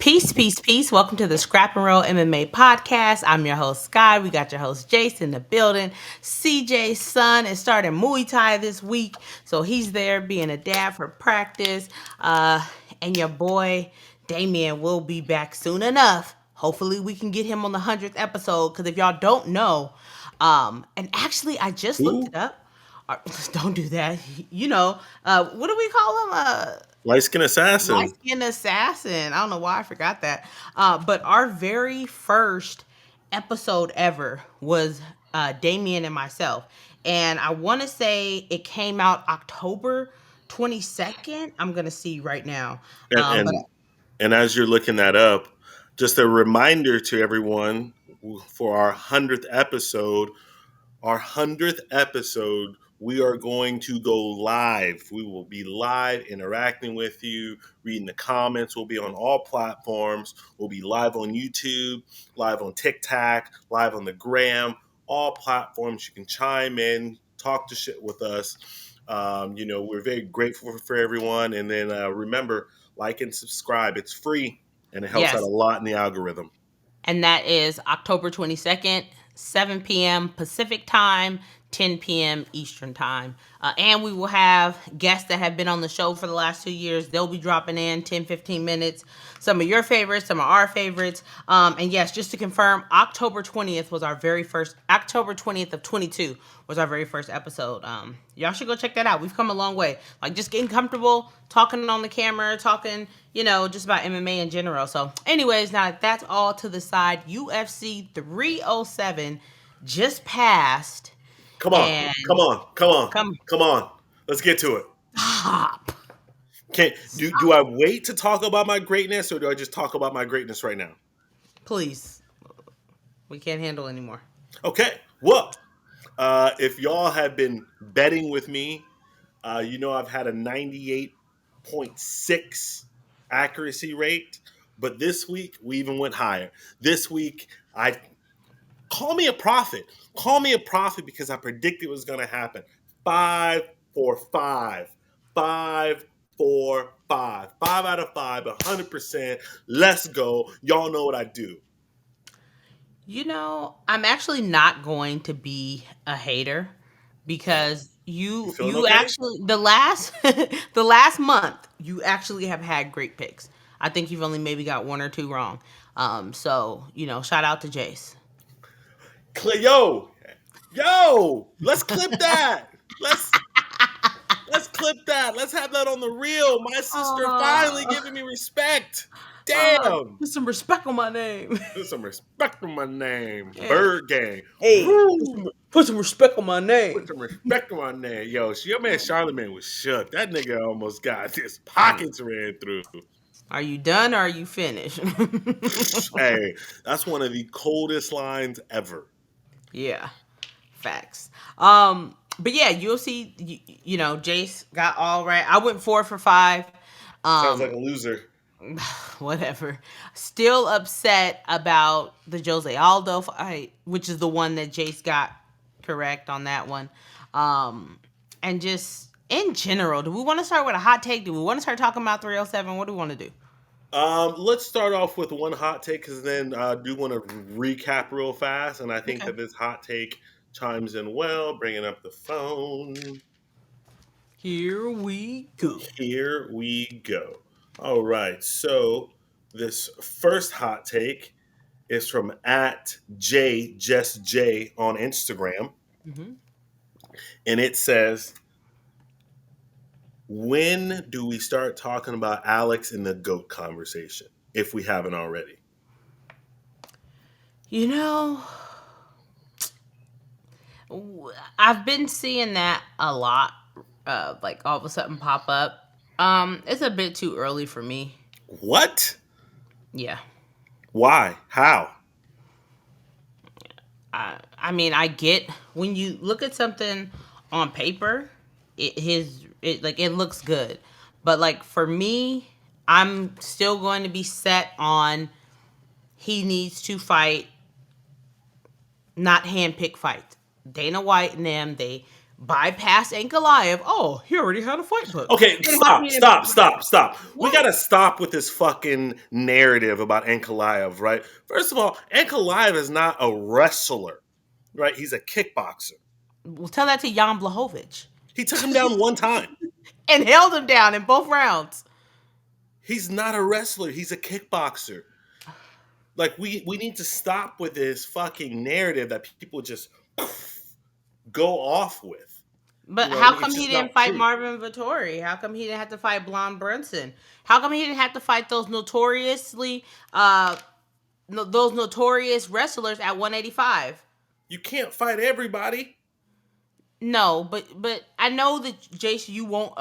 Peace, peace, peace. Welcome to the Scrap and Roll MMA podcast. I'm your host, Sky. We got your host, Jace, in the building. CJ's son is starting Muay Thai this week, so he's there being a dad for practice. And your boy, Damien, will be back soon enough. Hopefully, we can get him on the 100th episode, because if y'all don't know, and actually, I just looked Who? it up. Don't do that. What do we call him? Light Skin Light Assassin. Skin Assassin. I don't know why I forgot that. But our very first episode ever was Damien and myself. And I want to say it came out October 22nd. I'm going to see right now. And, But and and as you're looking that up, just a reminder to everyone for our 100th episode, we are going to go live. We will be live interacting with you, reading the comments. We'll be on all platforms. We'll be live on YouTube, live on TikTok, live on the Gram, all platforms. You can chime in, talk to shit with us. We're very grateful for everyone. And then remember, like and subscribe. It's free and it helps out a yes, lot in the algorithm. and that is October 22nd, 7 p.m. Pacific time, 10 p.m. Eastern time. And we will have guests that have been on the show for the last 2 years. They'll be dropping in 10, 15 minutes. Some of your favorites, some of our favorites. And yes, just to confirm, October 20th of 22 was our very first episode. Y'all should go check that out. We've come a long way. Like just getting comfortable, talking on the camera, talking, just about MMA in general. So anyways, now that's all to the side. UFC 307 just passed. Come on, And come on, come on, come come on. Let's get to it. stop. Can do I wait to talk about my greatness or do I just talk about my greatness right now? Please. We can't handle anymore. Okay. Well, if y'all have been betting with me, I've had a 98.6 accuracy rate, but this week we even went higher. This week I call me a prophet. Call me a prophet because I predicted it was going to happen. 5 for 5. 5 for 5. 5 out of 5, 100%. Let's go. Y'all know what I do. I'm actually not going to be a hater because You you feeling you okay? actually the last month you actually have had great picks. I think you've only maybe got one or two wrong. So, shout out to Jace. Yo, let's clip that. Let's clip that. Let's have that on the reel. My sister finally Oh, giving me respect. Damn. put some respect on my name. Put some respect on my name. Yeah. Bird Gang. Hey, Woo. put some respect on my Put name. some respect on my name. Yo, your man Charlemagne was shook. That nigga almost got his pockets ran through. Are you done or are you finished? Hey, that's one of the coldest lines ever. Yeah, facts. But yeah, UFC, Jace got all right. I went 4 for 5. Sounds like Um, a loser. whatever. Still upset about the Jose Aldo fight, which is the one that Jace got correct on that one. And just in general, do we want to start with a hot take? Do we want to start talking about 307? What do we want to do? Let's start off with one hot take because then I do want to recap real fast. And I think Okay. that this hot take chimes in well, bringing up the phone. Here we go. Here we go. All right. So this first hot take is from just J on Instagram. Hmm. And it says, when do we start talking about Alex in the GOAT conversation, if we haven't already? I've been seeing that a lot, like all of a sudden pop up. It's a bit too early for me. What? Yeah. Why? How? I mean, I get when you look at something on paper, it looks good, but like for me, I'm still going to be set on he needs to fight, not handpick fights. Dana White and them, they bypass Ankalaev. Oh, he already had a fight book. Okay, And how come stop, he didn't stop, fight that? stop, stop. We What? gotta stop with this fucking narrative about Ankalaev, right? First of all, Ankalaev is not a wrestler, right? He's a kickboxer. Well, tell that to Jan Blachowicz. He took him down one time. And held him down in both rounds. He's not a wrestler. He's a kickboxer. Like we need to stop with this fucking narrative that people just go off with. But You know what I how mean? come It's he just didn't not fight true. Marvin Vettori? How come he didn't have to fight Blonde Brunson? How come he didn't have to fight those notorious wrestlers at 185? You can't fight everybody. No, but I know that Jace, you won't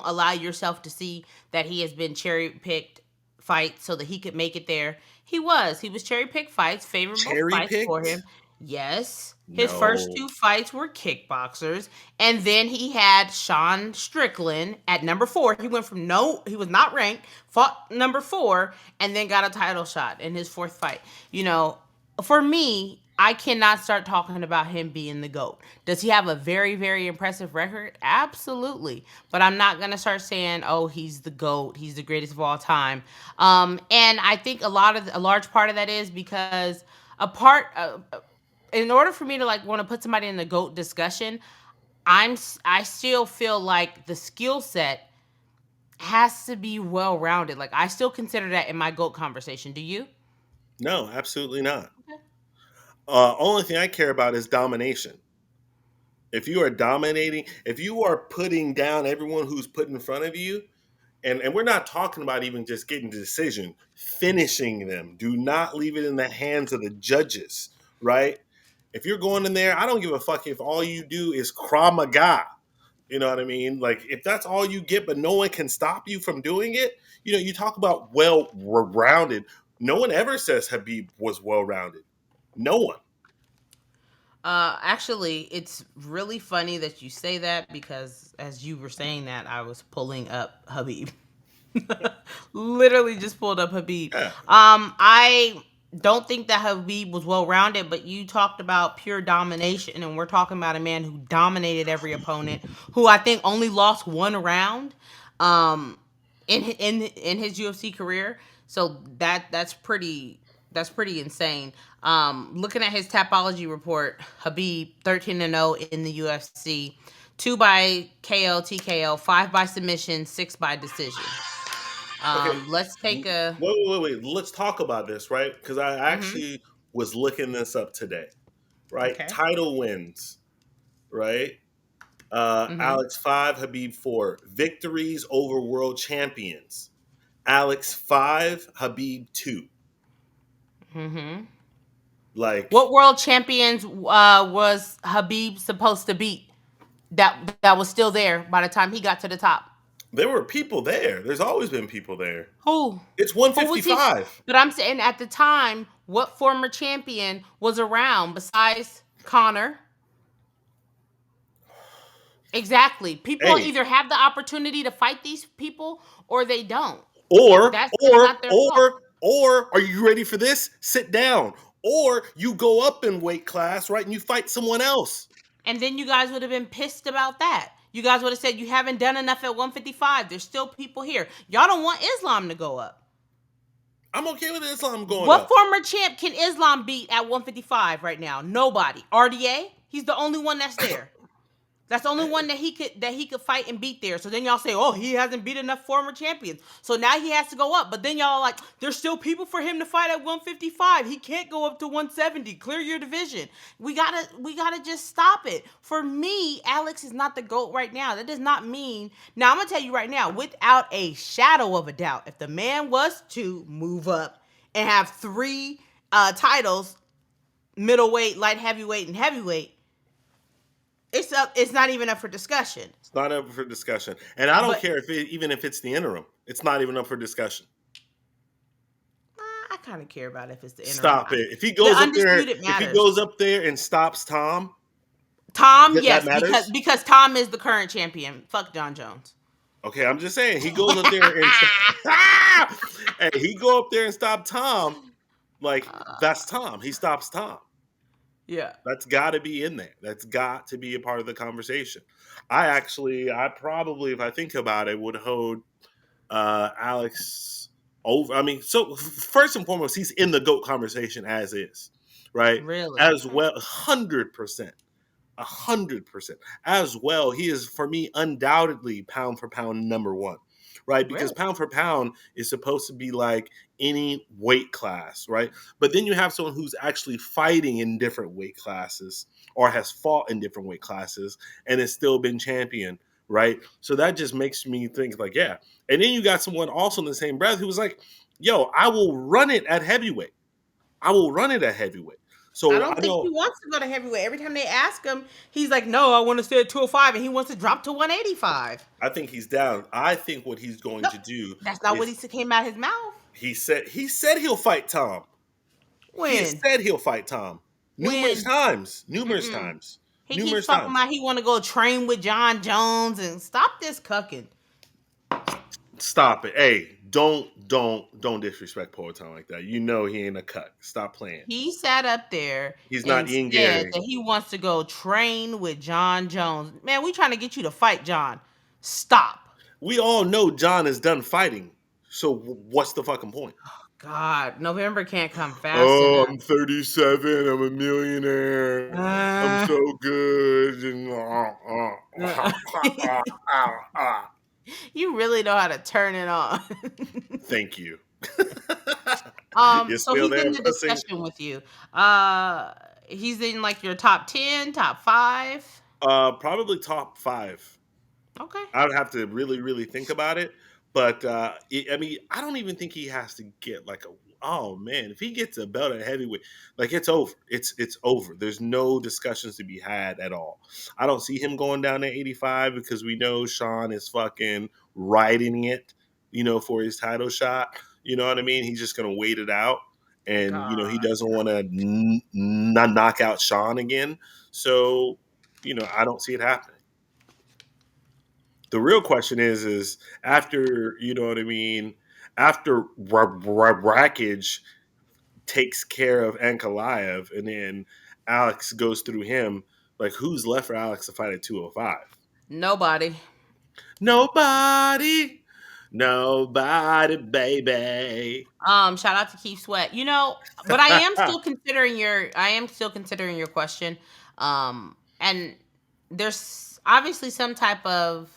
allow yourself to see that he has been cherry picked fights so that he could make it there. He was cherry picked fights, favorable Cherry fights for him. picked? Yes, his first No. two fights were kickboxers, and then he had Sean Strickland at number 4. He went from he was not ranked, fought number 4, and then got a title shot in his fourth fight. For me, I cannot start talking about him being the GOAT. Does he have a very, very impressive record? Absolutely. But I'm not going to start saying, oh, he's the GOAT. He's the greatest of all time. And I think a large part of that is because in order for me to like want to put somebody in the GOAT discussion, I still feel like the skill set has to be well rounded. Like I still consider that in my GOAT conversation. Do you? No, absolutely not. Only thing I care about is domination. If you are dominating, if you are putting down everyone who's put in front of you, and we're not talking about even just getting the decision, finishing them. Do not leave it in the hands of the judges, right? If you're going in there, I don't give a fuck if all you do is Krav Maga. You know what I mean? Like if that's all you get, but no one can stop you from doing it. You talk about well-rounded. No one ever says Habib was well-rounded. No one. Actually, it's really funny that you say that because as you were saying that, I was pulling up Habib. Literally just pulled up Habib. Yeah. I don't think that Habib was well rounded, but you talked about pure domination, and we're talking about a man who dominated every opponent, who I think only lost one round, in his UFC career. So that's pretty insane. Looking at his Tapology report, Habib 13-0 in the UFC, 2 by KO, TKO, 5 by submission, 6 by decision. Okay. Let's take a. Wait. Let's talk about this, right? Because I Mhm. actually was looking this up today, right? Okay. Title wins, right? Mhm. Alex 5, Habib 4. Victories over world champions. Alex 5, Habib 2. Mhm. Like, What world champions was Habib supposed to beat? That was still there by the time he got to the top. there were people there. There's always been people there. Who? It's Who was he? 155. But I'm saying at the time, what former champion was around besides Connor? Exactly. People Hey, either have the opportunity to fight these people or they don't. or, That's or, not their fault. or, or, are you ready for this? Sit down. Or you go up in weight class, right, and you fight someone else. And then you guys would have been pissed about that. You guys would have said you haven't done enough at 155. There's still people here. Y'all don't want Islam to go up. I'm okay with Islam going What up. former champ can Islam beat at 155 right now? Nobody. RDA? He's the only one that's there. That's the only one that he could fight and beat there. So then y'all say, oh, he hasn't beat enough former champions. So now he has to go up. But then y'all are like, there's still people for him to fight at 155. He can't go up to 170. Clear your division. We gotta just stop it. For me, Alex is not the GOAT right now. That does not mean. Now I'm gonna tell you right now, without a shadow of a doubt, if the man was to move up and have 3 titles, middleweight, light heavyweight, and heavyweight, it's not even up for discussion. It's not up for discussion. And I don't But care even if it's the interim. It's not even up for discussion. I kind of care about if it's the interim. Stop it. The undisputed If he matters. goes up there and stops Tom, Tom, that yes, matters. because Tom is the current champion. Fuck John Jones. Okay, I'm just saying he goes up there and hey, he go up there and stop Tom. Like that's Tom. He stops Tom. Yeah. That's got to be in there. That's got to be a part of the conversation. I probably, if I think about it, would hold Alex over. I mean, so first and foremost, he's in the GOAT conversation as is, right? Really? As well, 100%. 100%. As well, he is for me undoubtedly pound for pound number one, right? Because Really? pound for pound is supposed to be like any weight class, right? But then you have someone who's actually fighting in different weight classes or has fought in different weight classes and has still been champion, right? So that just makes me think like, yeah. And then you got someone also in the same breath who was like, yo, I will run it at heavyweight. I will run it at heavyweight. I So I don't think he know wants to go to heavyweight. Every time they ask him, he's like, "No, I want to stay at 205," and he wants to drop to 185. I think he's down. I think what he's going No, to do that's not what is he came out his mouth. he said he'll fight Tom. He has When? said he'll fight Tom numerous When? times, numerous Mm-mm. times, He keeps numerous talking times. about he want to go train with John Jones and stop this cucking. Stop it. Hey, don't disrespect Poor Tom like that. You know he ain't a cut. Stop playing. He sat up there He's not and Ian said Gary. that he wants to go train with John Jones. Man, we trying to get you to fight John. Stop. We all know John is done fighting. So what's the fucking point? God, November can't come fast Oh, enough. I'm 37. I'm a millionaire. I'm Uh, so good. And, you really know how to turn it on. Thank you. You're So still he's there, in the pussy? discussion with you. He's in like your top 10, top 5. Probably top five. Okay. I would have to really, really think about it. But I mean, I don't even think he has to get like a. Oh man, if he gets a belt at heavyweight, like it's over. It's over. There's no discussions to be had at all. I don't see him going down to 85 because we know Sean is fucking riding it, for his title shot. You know what I mean? He's just gonna wait it out, and he God. doesn't want to knock out Sean again. So, I don't see it happening. The real question is after what I mean, after Rackage takes care of Ankalaev, and then Alex goes through him, like who's left for Alex to fight at 205? Nobody. Nobody, nobody, baby. Shout out to Keith Sweat. But I am still considering your question. And there's obviously some type of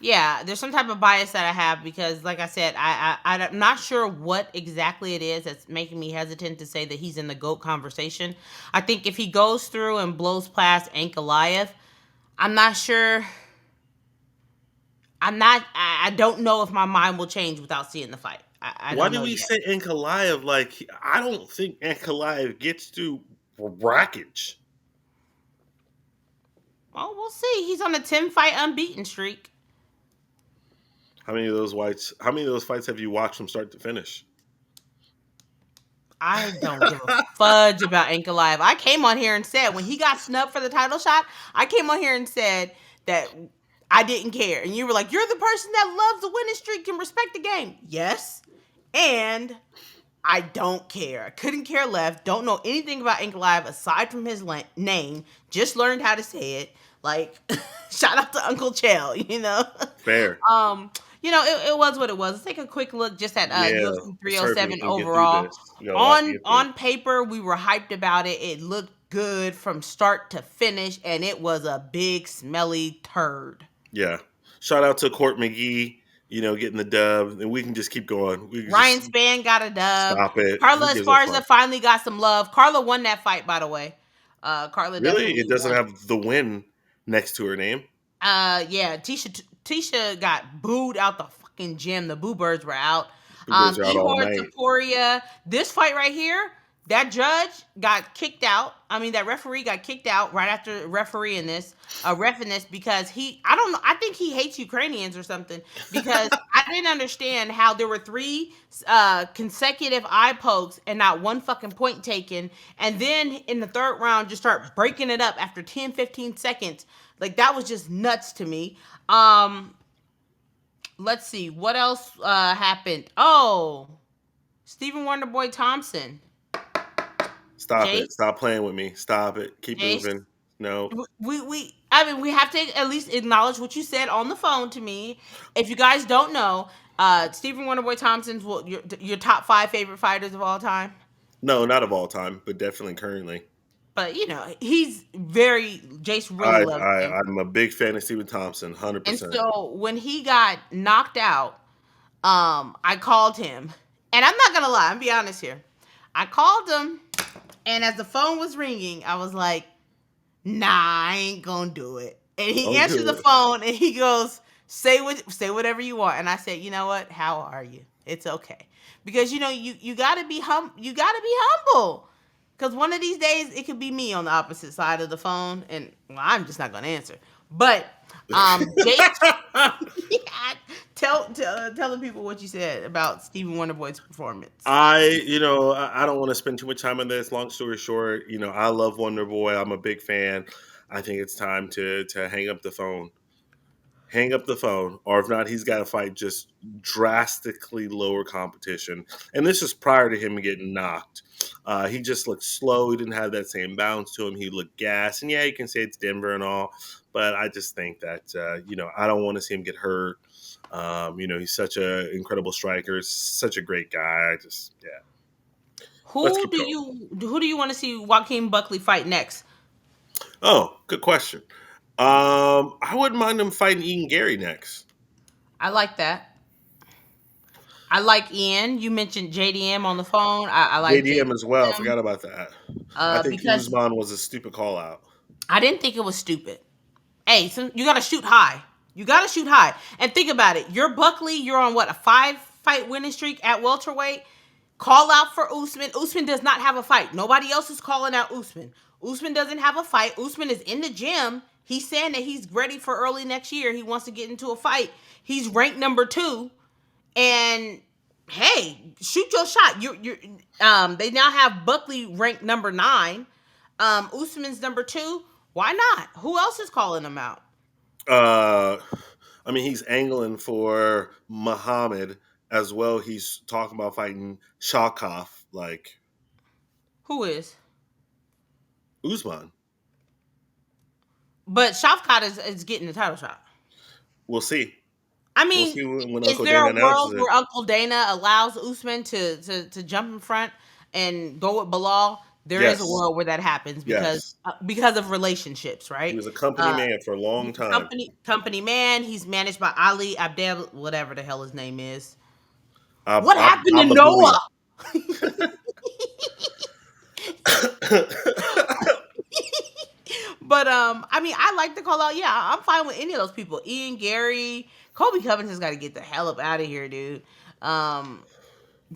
there's some type of bias that I have because, like I said, I'm not sure what exactly it is that's making me hesitant to say that he's in the GOAT conversation. I think if he goes through and blows past Ankalaev, I'm not sure. I don't know if my mind will change without seeing the fight. I Why don't do know we yet. say Ankalaev? Like, I don't think Ankalaev gets to Rackage. Well, we'll see. He's on a 10-fight unbeaten streak. How many of those fights have you watched from start to finish? I don't give a fudge about Ankalaev. I came on here and said when he got snubbed for the title shot, I came on here and said that I didn't care. And you were like, you're the person that loves the winning streak and respect the game. Yes. And I don't care. I couldn't care less. Don't know anything about Ankalaev aside from his name. Just learned how to say it. Like, shout out to Uncle Chell, Fair. It was what it was. Let's take a quick look just at Yeah, UFC let's hurry up 307 and get through overall. this. We got a lot to On get through. on paper, we were hyped about it. It looked good from start to finish, and it was a big smelly turd. Yeah. Shout out to Court McGee, getting the dub, and we can just keep going. We can Ryan just Spann got a dub. stop it. Who Carla gives a Esparza fuck? finally got some love. Carla won that fight, by the way. Carla Really? definitely It doesn't won. have the win next to her name. Yeah, Tisha got booed out the fucking gym. The boo birds were out. Boo Birds are out all Ihor night. Topuria. This fight right here, that judge got kicked out. I mean, that referee got kicked out right after refereeing this, reffing this because I don't know. I think he hates Ukrainians or something because I didn't understand how there were 3 consecutive eye pokes and not one fucking point taken. And then in the third round, just start breaking it up after 10, 15 seconds. Like, that was just nuts to me. Let's see. What else happened? Oh, Stephen Wonderboy Thompson. Stop Jace, it. Stop playing with me. Stop it. Keep Jace, moving. No. I mean, we have to at least acknowledge what you said on the phone to me. If you guys don't know, Stephen Wonderboy Thompson's your top 5 favorite fighters of all time. No, not of all time, but definitely currently. But he's very Jace really I, loves him. I'm a big fan of Stephen Thompson, And 100%. so when he got knocked out, I called him. And I'm not gonna lie, I'm be honest here. I called him, and as the phone was ringing, I was like, nah, I ain't gonna do it. And he Don't answered do the it. phone and he goes, say whatever you want. And I said, you know what? How are you? It's okay. Because you gotta be humble. Cause one of these days it could be me on the opposite side of the phone, and well, I'm just not gonna answer. But Jace, tell the people what you said about Stephen Wonderboy's performance. I don't want to spend too much time on this. Long story short, I love Wonder Boy. I'm a big fan. I think it's time to hang up the phone. Hang up the phone, or if not, he's got to fight just drastically lower competition. And this is prior to him getting knocked. He just looked slow. He didn't have that same bounce to him. He looked gassed. And yeah, you can say it's Denver and all, but I just think that I don't want to see him get hurt. He's such an incredible striker, such a great guy. Let's keep going. Who do you want to see Joaquin Buckley fight next? Oh, good question. I wouldn't mind him fighting Ian Gary next. I like that. I like Ian. You mentioned JDM on the phone. I like JDM as well. I JDM forgot about that. I think because Usman was a stupid call out. I didn't think it was stupid. Hey, so you got to shoot high. You got to shoot high. And think about it. You're Buckley. You're on what, a 5-fight winning streak at welterweight? Call out for Usman. Usman does not have a fight. Nobody else is calling out Usman. Usman doesn't have a fight. Usman is in the gym. He's saying that he's ready for early next year. He wants to get into a fight. He's ranked number 2. And hey, shoot your shot. They now have Buckley ranked number 9. Usman's number 2. Why not? Who else is calling him out? He's angling for Muhammad as well. He's talking about fighting Shakov, like Who is? Usman. But Shavkat is getting the title shot. We'll see. I We'll mean, see when is Uncle there Dana a world announces it. where Uncle Dana allows Usman to jump in front and go with Bilal? There is a Yes. world where that happens Yes. because of relationships, He right? was a company man for a long He's a time. company man. He's managed by Ali Abdel, whatever the hell his name is. I'm, What I'm, happened to I'm a bully. Noah? But I like to call out. Yeah, I'm fine with any of those people. Ian Gary, Kobe Covington's got to get the hell up out of here, dude.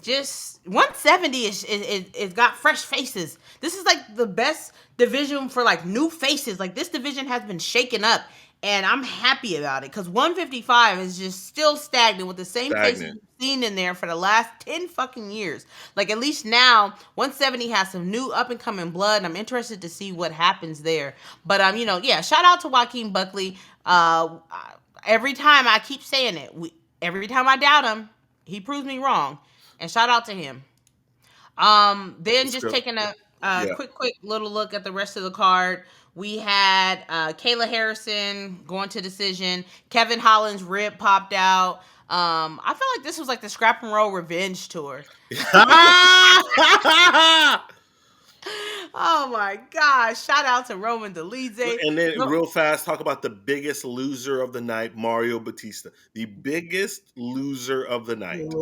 Just 170 is got fresh faces. This is like the best division for like new faces. Like this division has been shaken up, and I'm happy about it because 155 is just still stagnant with the same faces Stagnant. we've seen in there for the last 10 fucking years. Like at least now 170 has some new up and coming blood, and I'm interested to see what happens there. But yeah, shout out to Joaquin Buckley. Every time I keep saying it, every time I doubt him, he proves me wrong. And shout out to him. Then just taking a quick little look at the rest of the card. We had Kayla Harrison going to decision. Kevin Holland's rib popped out. I feel like this was like the Scrap and Roll Revenge Tour. Oh my gosh. Shout out to Roman Dolidze. And then real fast, talk about the biggest loser of the night, Mario Bautista. The biggest loser of the night.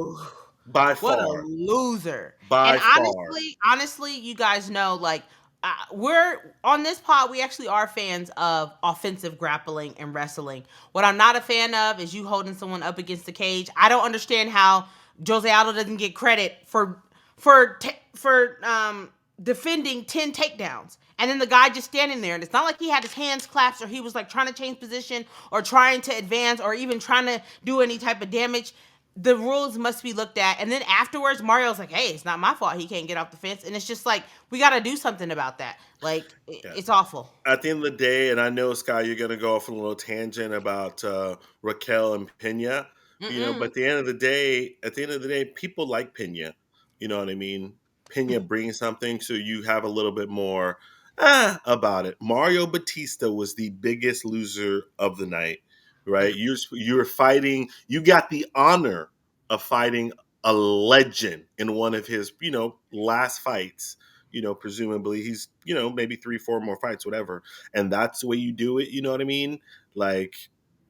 By far. What a loser. By far. Honestly, you guys know, like, we're on this pod, we actually are fans of offensive grappling and wrestling. What I'm not a fan of is you holding someone up against the cage. I don't understand how Jose Aldo doesn't get credit for defending 10 takedowns. And then the guy just standing there. And it's not like he had his hands clasped or he was like trying to change position or trying to advance or even trying to do any type of damage. The rules must be looked at. And then afterwards, Mario's like, hey, it's not my fault he can't get off the fence. And it's just like, we got to do something about that. Like, it's awful. At the end of the day, and I know, Sky, you're going to go off on a little tangent about Raquel and Pena, but at the end of the day, people like Pena. You know what I mean? Pena brings something, so you have a little bit more about it. Mario Bautista was the biggest loser of the night, right? You're fighting. You got the honor of fighting a legend in one of his, last fights. Presumably he's, maybe 3, 4 more fights, whatever. And that's the way you do it. You know what I mean? Like,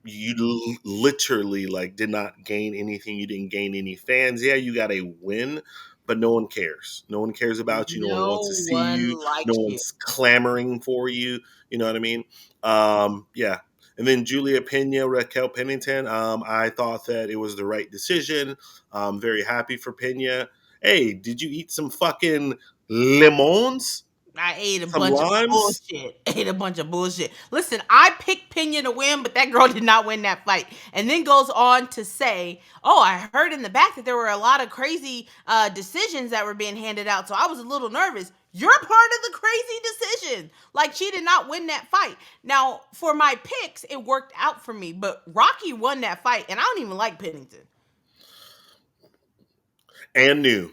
you literally like did not gain anything. You didn't gain any fans. Yeah, you got a win, but no one cares. No one cares about you. No one wants to No see one you. No likes you. one's clamoring for you. You know what I mean? Yeah. And then Julia Pena, Raquel Pennington. I thought that it was the right decision. I'm very happy for Pena. Hey, did you eat some fucking lemons? I ate a Some bunch of limes? bullshit. Ate a bunch of bullshit. Listen, I picked Pena to win, but that girl did not win that fight. And then goes on to say, "Oh, I heard in the back that there were a lot of crazy decisions that were being handed out, so I was a little nervous." You're part of the crazy decision. Like, she did not win that fight. Now, for my picks, it worked out for me, but Rocky won that fight, and I don't even like Pennington. And new.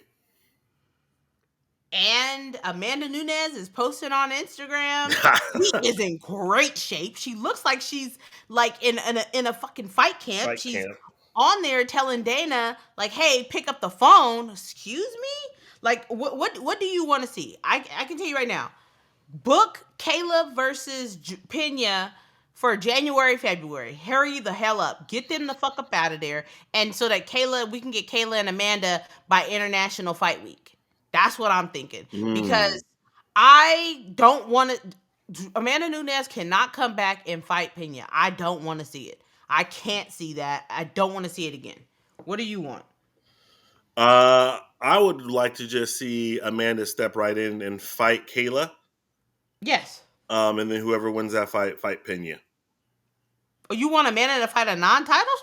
And Amanda Nunes is posting on Instagram. She is in great shape. She looks like she's like in a fucking fight camp. Fight She's camp. on there telling Dana like, "Hey, pick up the phone." Excuse me? Like, what do you want to see? I can tell you right now. Book Kayla versus Pena for January, February. Hurry the hell up. Get them the fuck up out of there. And so that we can get Kayla and Amanda by International Fight Week. That's what I'm thinking. Mm. Because I don't want to. Amanda Nunes cannot come back and fight Pena. I don't want to see it. I can't see that. I don't want to see it again. What do you want? I would like to just see Amanda step right in and fight Kayla. Yes. And then whoever wins that fight Pena. Oh, you want Amanda to fight a non-title?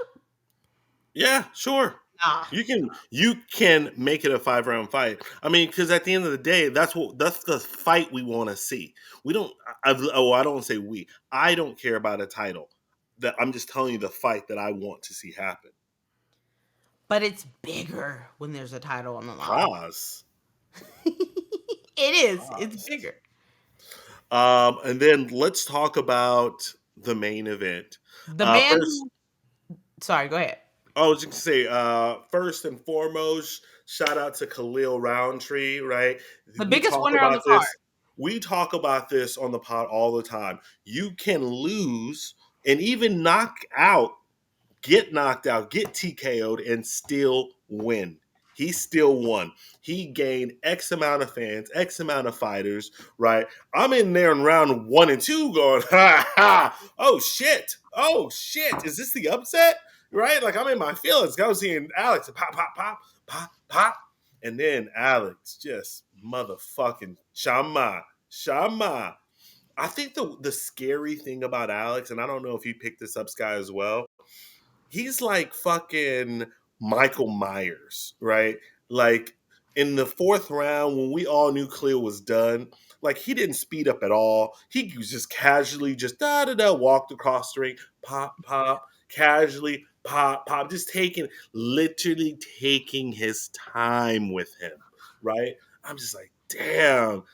Yeah, sure. Nah. You can make it a 5-round fight. I mean, because at the end of the day, that's the fight we want to see. We don't. I don't say we. I don't care about a title. That I'm just telling you the fight that I want to see happen. But it's bigger when there's a title on the line. Pause. It is. It's Pause. bigger. And then let's talk about the main event. The man First, who. Sorry, go ahead. I was just gonna say, first and foremost, shout out to Khalil Roundtree, right? The We biggest talk winner on the about card. this. We talk about this on the pod all the time. You can lose and even get knocked out, get TKO'd, and still win. He still won. He gained X amount of fans, X amount of fighters, right? I'm in there in round 1 and 2 going, ha ha, oh shit, is this the upset? Right? Like, I'm in my feelings. I was seeing Alex pop, pop, pop, pop, pop. And then Alex just motherfucking Shama. I think the scary thing about Alex, and I don't know if you picked this up, Sky, as well, he's like fucking Michael Myers, right? Like, in the 4th round, when we all knew Cleo was done, like, he didn't speed up at all. He was just casually just da da da walked across the ring, pop, pop, casually, pop, pop, just literally taking his time with him, right? I'm just like, damn.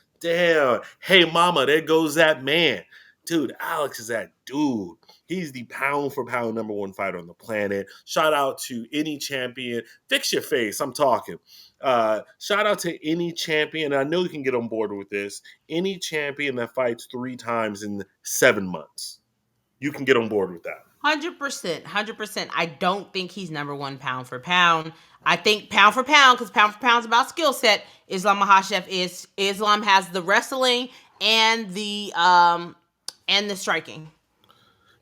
Hey, mama, there goes that man. Dude, Alex is that dude. He's the pound for pound #1 fighter on the planet. Shout out to any champion. Fix your face. I'm talking. Shout out to any champion. I know you can get on board with this. Any champion that fights 3 times in 7 months. You can get on board with that. 100%. 100%. I don't think he's #1 pound for pound. I think pound for pound, because pound for pound is about skill set. Islam Makhachev is. Islam has the wrestling and the striking.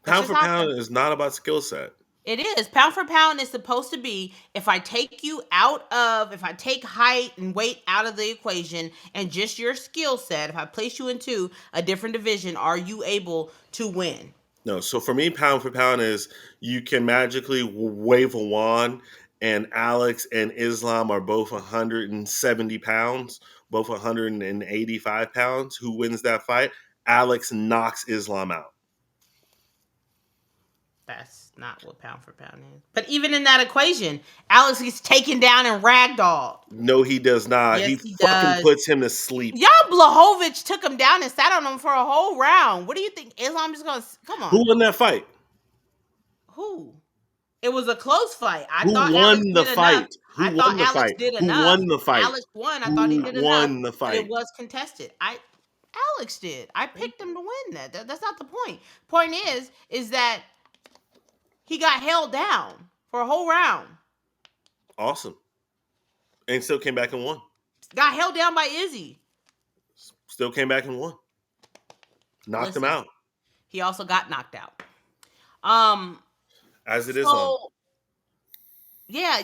That's Pound just for how pound is not about skill set. it is. Pound for pound is supposed to be, if I take if I take height and weight out of the equation and just your skill set, if I place you into a different division, are you able to win? No, so for me, pound for pound is you can magically wave a wand, and Alex and Islam are both 170 pounds, both 185 pounds. Who wins that fight? Alex knocks Islam out. That's not what pound for pound is. But even in that equation, Alex gets taken down and ragdolled. No, he does not. Yes, He he fucking does. puts him to sleep. Jan Blachowicz took him down and sat on him for a whole round. What do you think? Islam just gonna come Who on? won that fight? Who? It was a close fight. I Who thought won Alex the did enough. fight? Who I thought won the Alex fight? did Who enough. won the fight? Alex won. I thought he Who did enough, won the but it fight? was contested. Alex did. I picked him to win that. That's not the point. Point is that he got held down for a whole round. Awesome. And still came back and won. Got held down by Izzy. Still came back and won. Knocked him out. He also got knocked out. As it is on. Yeah,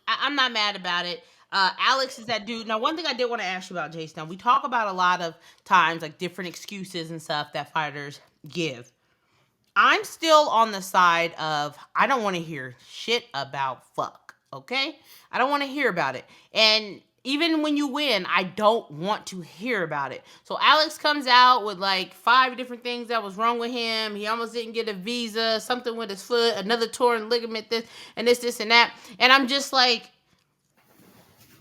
I'm not mad about it. Alex is that dude. Now, one thing I did want to ask you about, Jace. Now, we talk about a lot of times, like different excuses and stuff that fighters give. I'm still on the side of I don't want to hear shit about fuck, okay? I don't want to hear about it. And even when you win, I don't want to hear about it. So Alex comes out with like 5 different things that was wrong with him. He almost didn't get a visa, something with his foot, another torn ligament, this and that. And I'm just like,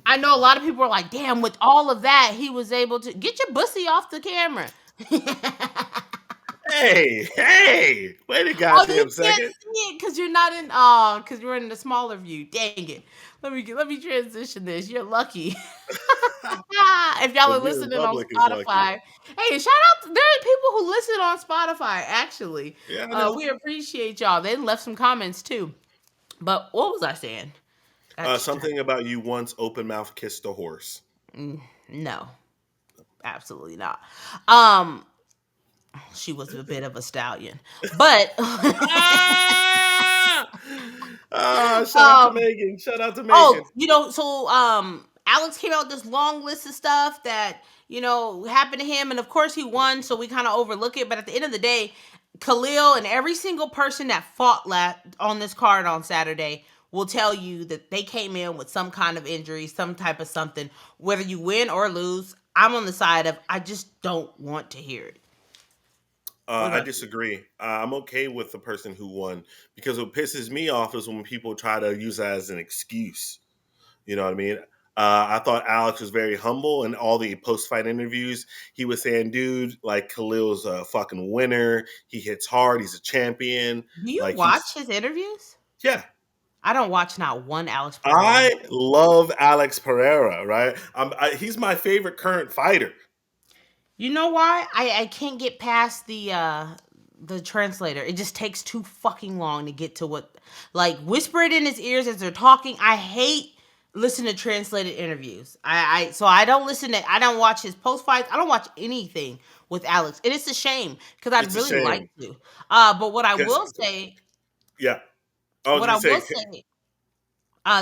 I know a lot of people are like, damn, with all of that, he was able to get your bussy off the camera. Hey, wait a Oh, goddamn you second. can't see it because you're not in. Because you're in the smaller view. Dang it! Let me transition this. You're lucky. If y'all are listening on Spotify, hey, shout out! There are people who listen on Spotify. Actually, Yeah, we appreciate y'all. They left some comments too. But what was I saying? Something about you once open mouth kissed a horse. No, absolutely not. She was a bit of a stallion, but Shout out to Megan. Shout out to Megan. So Alex came out with this long list of stuff that happened to him, and of course he won, so we kind of overlook it. But at the end of the day, Khalil and every single person that fought on this card on Saturday will tell you that they came in with some kind of injury, some type of something. Whether you win or lose, I'm on the side of I just don't want to hear it. I disagree. I'm okay with the person who won because what pisses me off is when people try to use that as an excuse. You know what I mean? I thought Alex was very humble in all the post-fight interviews. He was saying, dude, like Khalil's a fucking winner. He hits hard. He's a champion. Do you like watch his interviews? Yeah. I don't watch not one Alex Pereira. I love Alex Pereira, right? He's my favorite current fighter. You know why? I can't get past the translator. It just takes too fucking long to get to what, like, whisper it in his ears as they're talking. I hate listening to translated interviews. So I don't watch his post fights. I don't watch anything with Alex, and it's a shame because I'd really like to. But what I will say,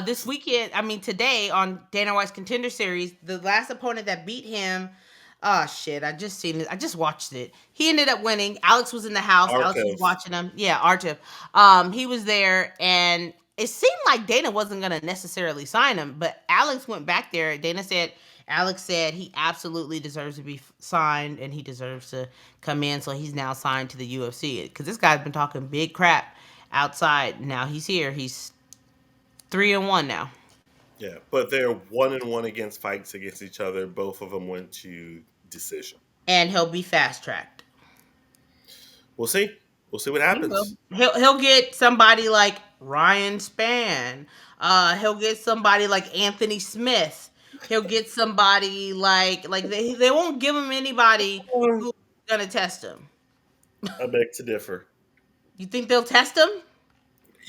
this weekend, today on Dana White's Contender Series, the last opponent that beat him. Oh shit! I just seen it. I just watched it. He ended up winning. Alex was in the house. Artif. Alex was watching him. Yeah, Artif. He was there, and it seemed like Dana wasn't gonna necessarily sign him, but Alex went back there. Alex said he absolutely deserves to be signed, and he deserves to come in. So he's now signed to the UFC because this guy's been talking big crap outside. Now he's here. He's 3-1 now. Yeah, but they're 1-1 against fights against each other. Both of them went to decision. And he'll be fast tracked. We'll see. We'll see what happens. He'll get somebody like Ryan Spann. He'll get somebody like Anthony Smith. He'll get somebody like they won't give him anybody who's gonna test him. I beg to differ. You think they'll test him?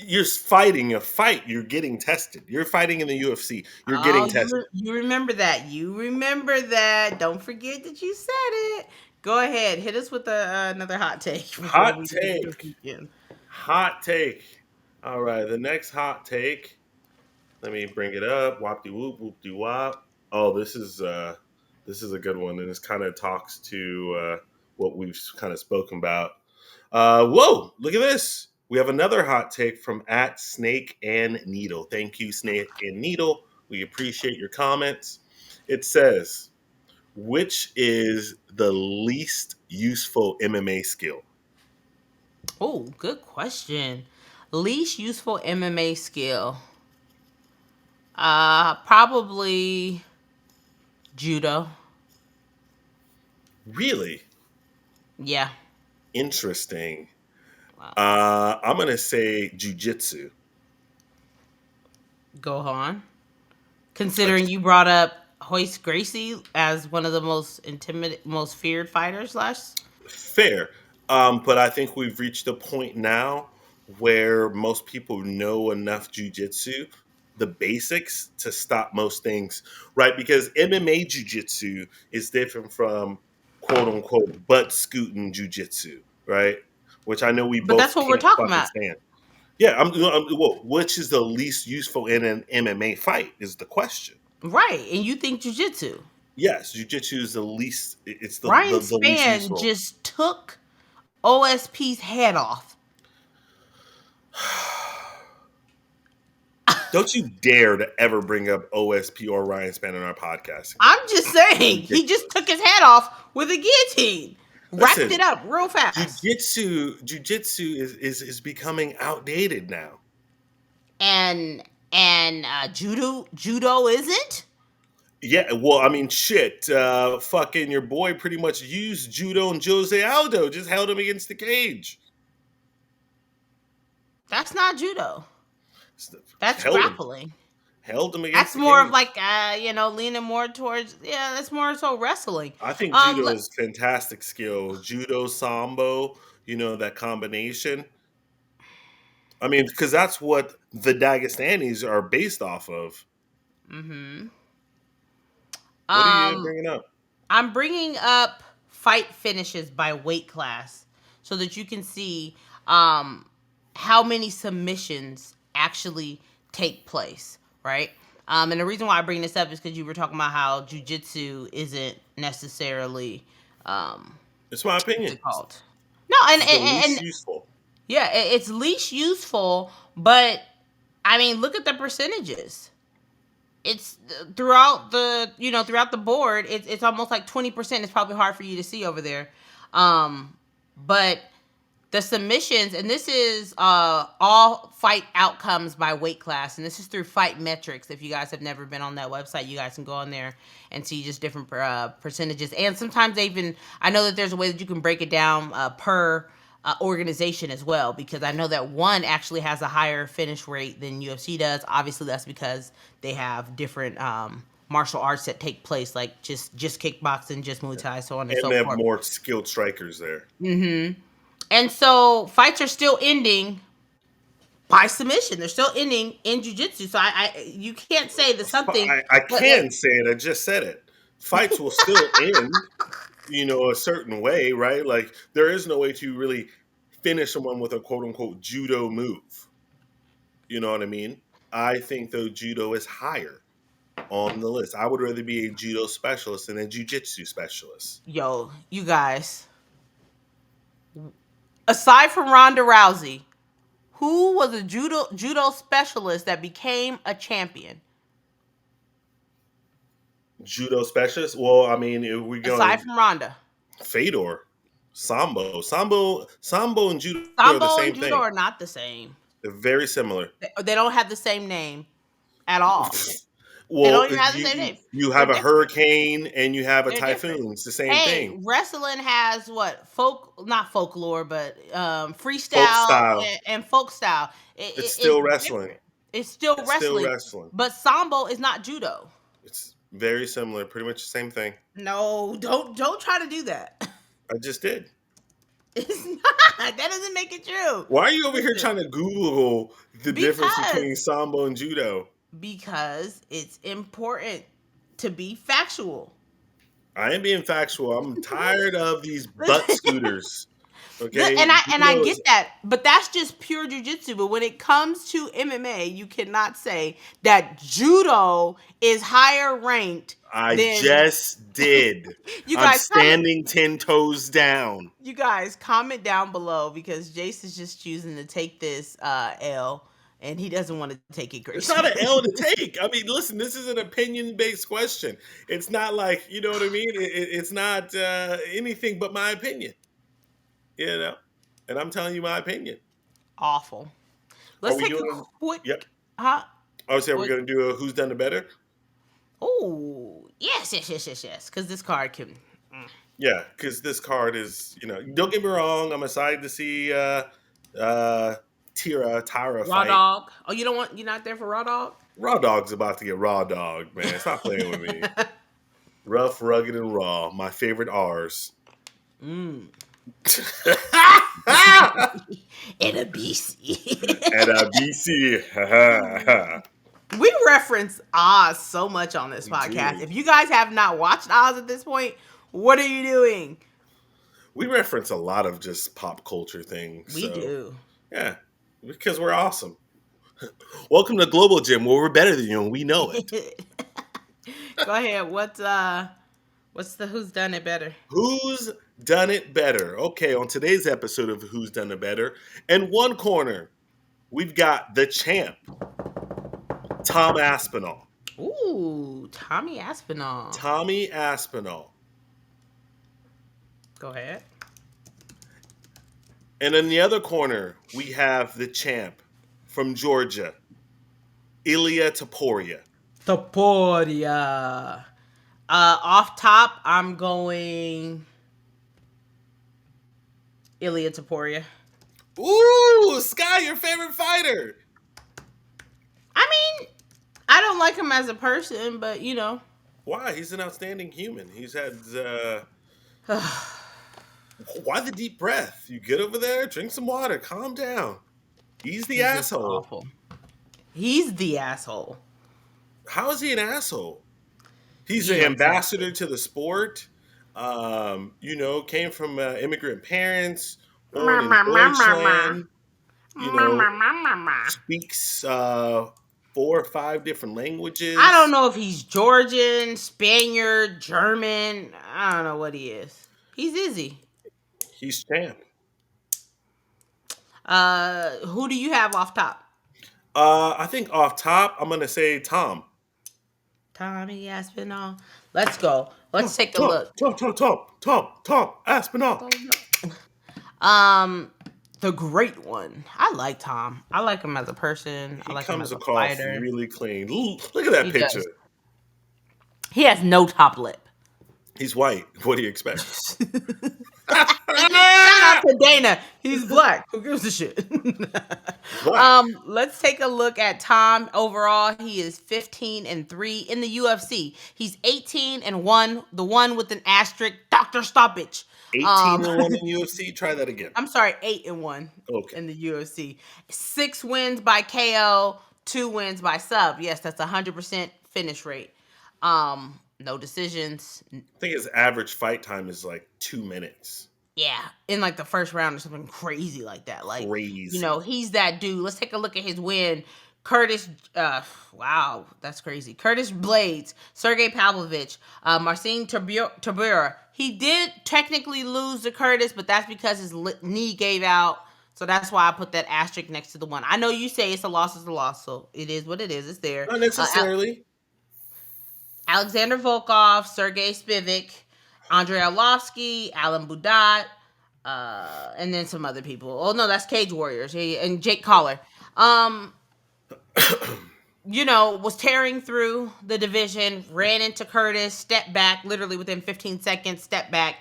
You're fighting a fight. You're getting tested. You're fighting in the UFC. You're getting tested. You remember that. You remember that. Don't forget that you said it. Go ahead. Hit us with anotde hot take. Hot take. All right. The next hot take. Let me bring it up. Whoop-de-whoop, whoop-de-wop. Oh, this is a good one. And this kind of talks to what we've kind of spoken about. Whoa, look at this. We have another hot take from @Snake and Needle. Thank you, Snake and Needle. We appreciate your comments. It says, which is the least useful MMA skill? Oh, good question. Least useful MMA skill. Probably judo. Really Yeah. interesting. Wow. I'm gonna say jujitsu. Go on. I Considering you brought up Hoist Gracie as one of the most feared fighters last. Fair. But I think we've reached a point now where most people know enough jujitsu, the basics, to stop most things, right? Because MMA jujitsu is different from quote unquote butt scooting jujitsu, right? Which I know we But that's both what we're can't talking fucking about. stand. Yeah, well, which is the least useful in an MMA fight is the question. Right. And you think jujitsu. Yes, jujitsu is the least. It's Ryan the least Spann useful. just took OSP's head off. Don't you dare to ever bring up OSP or Ryan Spann in our podcast again. I'm just saying, he just Ridiculous. took his head off with a guillotine. Wrapped it Listen, up real fast. jujitsu is becoming outdated now. And judo isn't? Yeah, well, I mean, shit. Fucking your boy pretty much used judo and Jose Aldo, just held him against the cage. That's not judo. That's Held him, grappling. held him against That's the more of cage. like leaning more towards that's more so wrestling. I think Um judo le- is fantastic skill. Judo, sambo, that combination. I mean, because that's what the Dagestanis are based off of. mhm. What are you Um bringing up? I'm bringing up fight finishes by weight class so that you can see um, how many submissions actually take place, right? And the reason why I bring this up is because you were talking about how jujitsu isn't necessarily It's my what's opinion. it called? No, and It's the and, least and useful. yeah, it's least useful, but I mean, look at the percentages. It's throughout the board. It's almost like 20%. It's probably hard for you to see over there, but the submissions, and this is all fight outcomes by weight class, and this is through Fight Metrics. If you guys have never been on that website, you guys can go on there and see just different percentages. And sometimes I know that there's a way that you can break it down per organization as well, because I know that one actually has a higher finish rate than UFC does. Obviously, that's because they have different martial arts that take place, like just kickboxing, just Muay Thai, so on and And so they have forth. more skilled strikers there. And so fights are still ending by submission. They're still ending in jujitsu. So you can't say that something. I But can say it. I just said it. Fights will still end, a certain way, right? Like there is no way to really finish someone with a quote unquote judo move. You know what I mean? I think though judo is higher on the list. I would rather be a judo specialist than a jujitsu specialist. yo, you guys, aside from Ronda Rousey, who was a judo specialist that became a champion? Judo specialist? Well, I mean, if we're Aside going from Ronda, Fedor, Sambo, and judo are the sambo and same judo thing. are not the same. They're very similar. They don't have the same name at all. They Well, don't even have the same name. you They're have a different. hurricane and you have a They're different. typhoon. It's the same Hey, thing. wrestling has what not folklore, but Folk freestyle style. and folk style. It's It's still wrestling. different. It's still It's still wrestling, wrestling. but sambo is not judo. It's very similar. Pretty much the same thing. No, don't try to do that. I just did. It's not. That doesn't make it true. Why are you over here Listen, trying to Google the difference between because sambo and judo? it's important to be factual. I am being factual. I'm tired of these butt Listen, scooters. Okay, and I judo get is. that, but that's just pure jujitsu. But when it comes to MMA, you cannot say that judo is higher ranked I than just did. you I'm guys. standing 10 toes down. You guys comment down below because Jace is just choosing to take this L, and he doesn't want to take it It's not an gracefully. L to take. I mean, listen, this is an opinion based question. It's not like, you know what I mean? It's not anything but my opinion, you know? and I'm telling you my opinion. Awful. Are Let's we take a doing? quick. Yep. Huh? I would say we're going to do a who's done it better. Oh, yes. Because this card can. Yeah, because this card is, don't get me wrong. I'm excited to see Taira Raw fight. dog. Oh, you don't want. You're not there for raw dog. Raw Dog's about to get raw dog, man. Stop playing with me. Rough, rugged, and raw. My favorite R's. Mm. In a BC. And BC. We reference Oz so much on this We podcast. do. If you guys have not watched Oz at this point, what are you doing? We reference a lot of just pop culture things. We do. Yeah, because we're awesome. Welcome to Global Gym, where we're better than you and we know it. Go ahead. What's the Who's Done It Better? Who's done it better? Okay, on today's episode of Who's Done It Better, in one corner, we've got the champ, Tom Aspinal. Ooh, Tommy Aspinal. Tommy Aspinal. Go ahead. And in the other corner, we have the champ from Georgia, Ilia Topuria. Topuria. Off top, I'm going Ilia Topuria. Ooh, Sky, your favorite fighter. I mean, I don't like him as a person, but you know. Why? He's an outstanding human. He's had. Why the deep breath? You get over there, drink some water, calm down. He's the asshole. Awful. He's the asshole. How is he an asshole? He's an ambassador to the sport. Came from immigrant parents, born in Deutschland. Speaks 4 or 5 different languages. I don't know if he's Georgian, Spaniard, German. I don't know what he is. He's Izzy. He's champ. Who do you have off top? I think off top, I'm gonna say Tom. Tommy Aspinall. Let's go. Let's take a look. Tom Aspinall. The great one. I like Tom. I like him as a person. I like him as a fighter. Really clean. Look at that picture. Does. He has no top lip. He's white. What do you expect? Shout out to Dana. He's black. Who gives a shit? Let's take a look at Tom. Overall, he is 15-3 in the UFC. He's 18-1. The one with an asterisk. Dr. Stoppage. 18-1 in UFC. Try that again. I'm sorry, 8-1. Okay. In the UFC. 6 wins by KO. 2 wins by sub. Yes, that's 100% finish rate. No decisions. I think his average fight time is like 2 minutes. Yeah, in like the first round or something crazy like that. Like, crazy. He's that dude. Let's take a look at his win. Curtis, wow, that's crazy. Curtis Blades, Sergey Pavlovich, Marcin Tybura. He did technically lose to Curtis, but that's because his knee gave out. So that's why I put that asterisk next to the one. I know you say it's a loss, so it is what it is. It's there. Not necessarily. Alexander Volkov, Sergey Spivak, Andrei Arlovsky, Alan Budat, and then some other people. Oh, no, that's Cage Warriors. And Jake Collar. Was tearing through the division, ran into Curtis, stepped back, literally within 15 seconds, stepped back.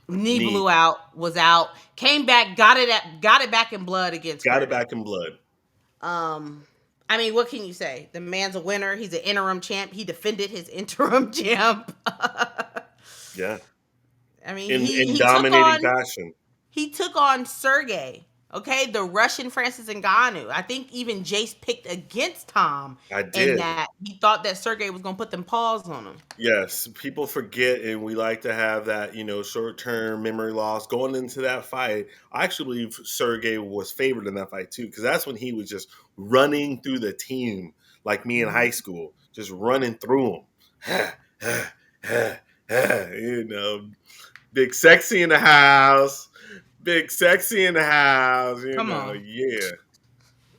Knee blew out, was out, came back, got it back in blood against Curtis. Got it back in blood. I mean, what can you say? The man's a winner. He's an interim champ. He defended his interim champ. Yeah. I mean, in dominating fashion. He took on Sergey, okay? The Russian Francis Ngannou. I think even Jace picked against Tom. I did. In that he thought that Sergey was going to put them paws on him. Yes. People forget, and we like to have that, short-term memory loss going into that fight. I actually believe Sergey was favored in that fight, too, because that's when he was just running through the team like me in high school, just running through them. Big Sexy in the house. Big Sexy in the house. Come on. Yeah.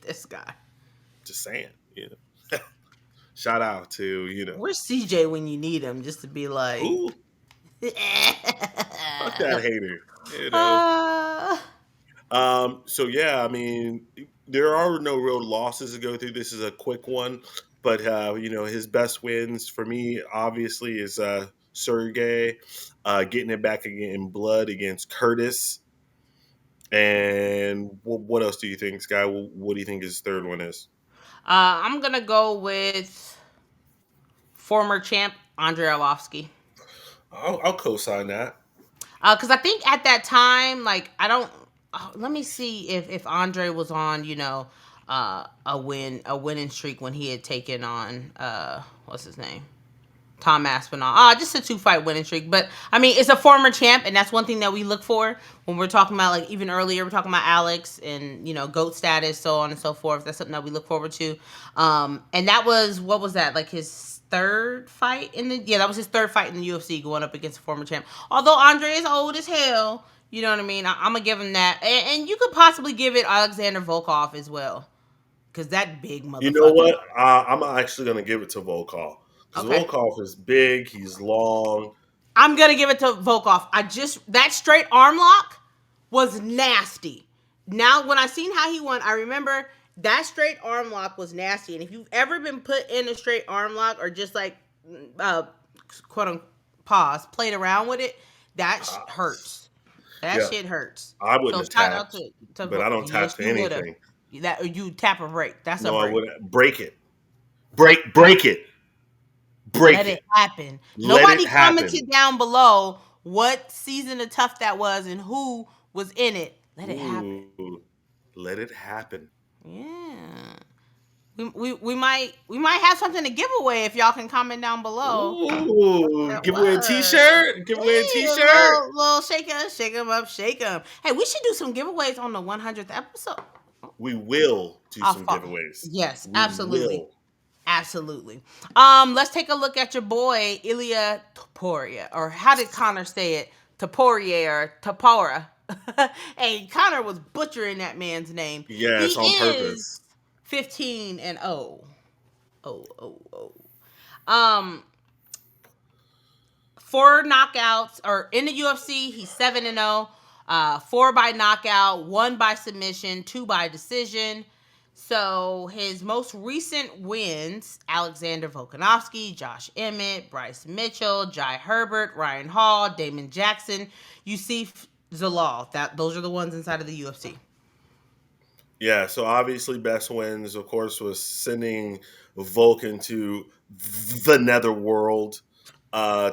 This guy. Just saying, Shout out to, Where's CJ when you need him, just to be like. Ooh. Fuck that hater. So yeah, I mean, there are no real losses to go through. This is a quick one, but his best wins for me obviously is Sergey getting it back again in blood against Curtis. And what else do you think, Sky? What do you think his third one is? I'm gonna go with former champ Andrei Arlovsky. I'll co-sign that. Because I think at that time, like I don't. Let me see if Andre was on, a winning streak when he had taken on what's his name, Tom Aspinall. Just a 2-fight winning streak. But I mean, it's a former champ, and that's one thing that we look for when we're talking about, like, even earlier we're talking about Alex and GOAT status, so on and so forth. That's something that we look forward to. And that was, what was that, like his third fight in the that was his third fight in the UFC, going up against a former champ. Although Andre is old as hell, you know what I mean. I'm gonna give him that, and you could possibly give it Alexander Volkov as well, because that big You know motherfucker. what? I'm actually going to give it to Volkov because Okay. Volkov is big. He's long. I'm gonna give it to Volkov. That straight arm lock was nasty. Now, when I seen how he won, I remember that straight arm lock was nasty. And if you've ever been put in a straight arm lock, or just like uh quote unquote pause, played around with it, that hurts. That Yeah, shit hurts. I wouldn't So have shout out tapped, but to I don't tap yes, to you would have. anything. That you tap a break. That's a No, I break. wouldn't. Break it. Break it. Let Break it it. happen. Let it Nobody happen. commented down below what season of Tough that was and who was in it. Let it happen. Ooh, let it happen. Yeah. We might have something to give away if y'all can comment down below. Ooh, That give away a was. T-shirt. Give away a Hey, a T-shirt. little shake 'em up, shake 'em. Hey, we should do some giveaways on the 100th episode. We will do I'll some follow. giveaways. Yes, We absolutely. will. Absolutely. Let's take a look at your boy Ilia Topuria, or how did Connor say it? Topuria or Topora. Hey, Connor was butchering that man's name. He Yes, on is purpose. 15-0. Oh. Um, 4 knockouts, or in the UFC, he's 7-0. 4 by knockout, 1 by submission, 2 by decision. So his most recent wins: Alexander Volkanovski, Josh Emmett, Bryce Mitchell, Jai Herbert, Ryan Hall, Damon Jackson, Yusuf Zalal. Those are the ones inside of the UFC. Yeah, so obviously best wins, of course, was sending Vulcan to the netherworld,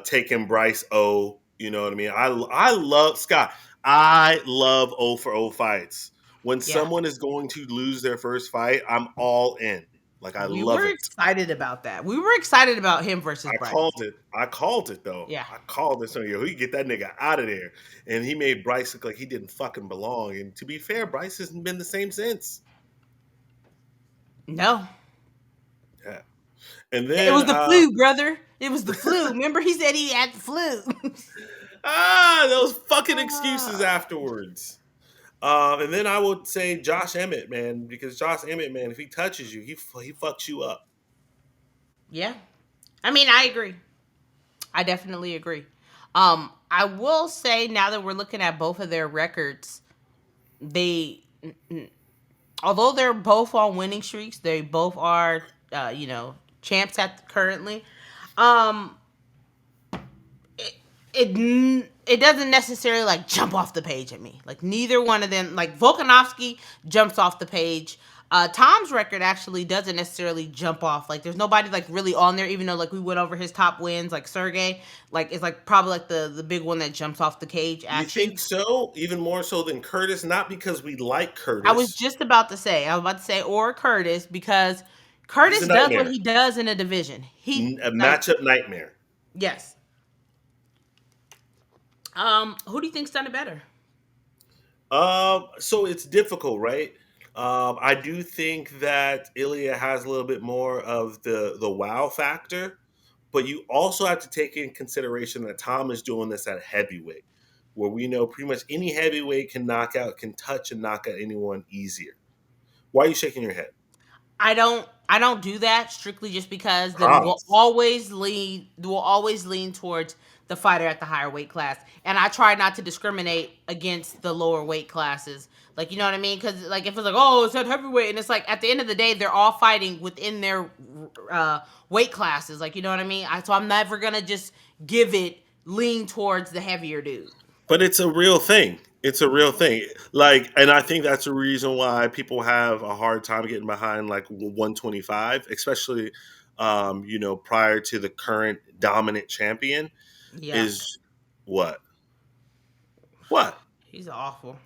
taking Bryce O. You know what I mean? I love Scott. I love O for O fights. When Yeah. someone is going to lose their first fight, I'm all in. Like I We love were it. excited about that. We were excited about him versus I Bryce. called it. I called it though. Yeah. I called it. So yo, he get that nigga out of there, and he made Bryce look like he didn't fucking belong. And to be fair, Bryce hasn't been the same since. No. Yeah. And It then was the flu, brother. It was the flu. Remember, he said he had the flu. those fucking excuses Ah. afterwards. And then I would say Josh Emmett, man, because Josh Emmett, man, if he touches you, he fucks you up. Yeah. I mean, I agree. I definitely agree. I will say, now that we're looking at both of their records, they, although they're both on winning streaks, they both are, champs at currently. Um, it doesn't necessarily like jump off the page at me. Like neither one of them, like Volkanovski jumps off the page. Tom's record actually doesn't necessarily jump off. Like there's nobody like really on there, even though like we went over his top wins, like Sergey, like it's like probably like the big one that jumps off the cage You at you. think so? Even more so than Curtis? Not because we like I was Curtis. just about to say, or Curtis, because He's a Curtis does what nightmare, he does in a division. He a like matchup nightmare. yes. Who do you think's done it better? So it's difficult, right? I do think that Ilia has a little bit more of the wow factor, but you also have to take in consideration that Tom is doing this at heavyweight, where we know pretty much any heavyweight can touch and knock out anyone easier. Why are you shaking your head? I don't. I don't do that strictly just because then Props. we'll always lean towards the fighter at the higher weight class. And I try not to discriminate against the lower weight classes. Like, you know what I mean? Because like if it's like, oh, it's at heavyweight, and it's like at the end of the day, they're all fighting within their weight classes. Like, you know what I mean? So I'm never gonna just give it lean towards the heavier dude. But it's a real thing. It's a real thing. Like, and I think that's the reason why people have a hard time getting behind like 125, especially, prior to the current dominant champion. Yeah, Is what? What? he's awful.